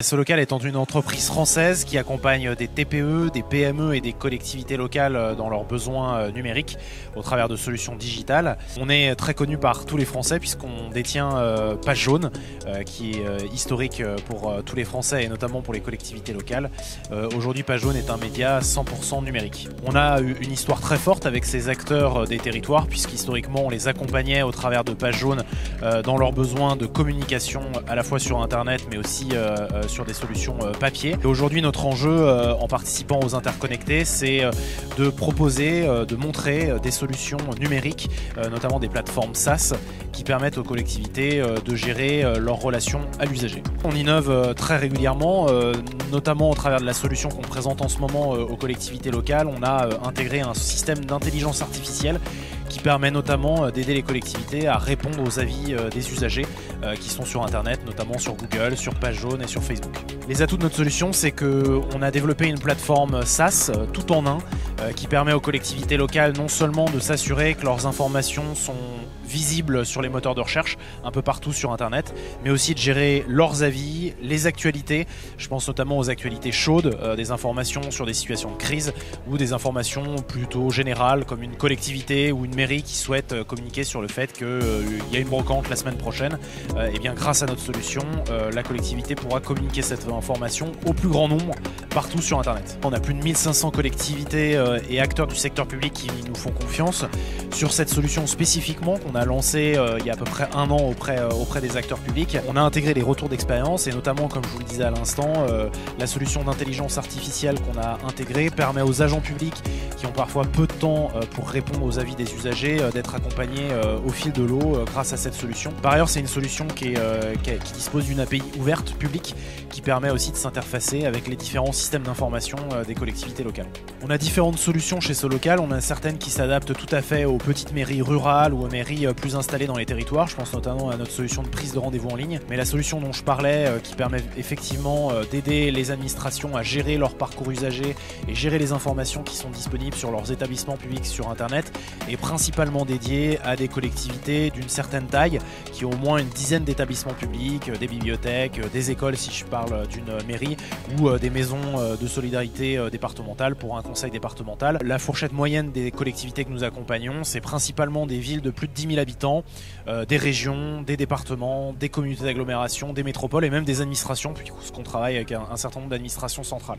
Solocal étant une entreprise française qui accompagne des TPE, des PME et des collectivités locales dans leurs besoins numériques au travers de solutions digitales. On est très connu par tous les Français puisqu'on détient Page Jaune qui est historique pour tous les Français et notamment pour les collectivités locales. Aujourd'hui, Page Jaune est un média 100% numérique. On a eu une histoire très forte avec ces acteurs des territoires puisqu'historiquement on les accompagnait au travers de Page Jaune dans leurs besoins de communication à la fois sur Internet mais aussi sur des solutions papier. Et aujourd'hui, notre enjeu en participant aux interconnectés, c'est de proposer, de montrer des solutions numériques, notamment des plateformes SaaS, qui permettent aux collectivités de gérer leurs relations à l'usager. On innove très régulièrement, notamment au travers de la solution qu'on présente en ce moment aux collectivités locales. On a intégré un système d'intelligence artificielle qui permet notamment d'aider les collectivités à répondre aux avis des usagers qui sont sur Internet, notamment sur Google, sur Page Jaune et sur Facebook. Les atouts de notre solution, c'est qu'on a développé une plateforme SaaS tout en un qui permet aux collectivités locales non seulement de s'assurer que leurs informations sont visibles sur les moteurs de recherche un peu partout sur Internet, mais aussi de gérer leurs avis, les actualités. Je pense notamment aux actualités chaudes, des informations sur des situations de crise ou des informations plutôt générales comme une collectivité ou une mairie qui souhaite communiquer sur le fait qu'il y a une brocante la semaine prochaine. Et bien grâce à notre solution, la collectivité pourra communiquer cette information au plus grand nombre partout sur Internet. On a plus de 1500 collectivités et acteurs du secteur public qui nous font confiance sur cette solution spécifiquement qu'on a lancée il y a à peu près un an auprès des acteurs publics. On a intégré les retours d'expérience et notamment, comme je vous le disais à l'instant, la solution d'intelligence artificielle qu'on a intégrée permet aux agents publics qui ont parfois peu de temps pour répondre aux avis des usagers d'être accompagnés au fil de l'eau grâce à cette solution. Par ailleurs, c'est une solution qui dispose d'une API ouverte publique qui permet aussi de s'interfacer avec les différents systèmes d'information des collectivités locales. On a différentes solutions chez Solocal, on a certaines qui s'adaptent tout à fait aux petites mairies rurales ou aux mairies plus installées dans les territoires. Je pense notamment à notre solution de prise de rendez-vous en ligne. Mais la solution dont je parlais, qui permet effectivement d'aider les administrations à gérer leur parcours usager et gérer les informations qui sont disponibles sur leurs établissements publics sur Internet, est principalement dédiée à des collectivités d'une certaine taille, qui ont au moins une dizaine d'établissements publics, des bibliothèques, des écoles si je parle d'une mairie, ou des maisons de solidarité départementales pour un conseil départemental. La fourchette moyenne des collectivités que nous accompagnons, c'est principalement des villes de plus de 10 000 habitants, des régions, des départements, des communautés d'agglomération, des métropoles et même des administrations, puisqu'on travaille avec un certain nombre d'administrations centrales.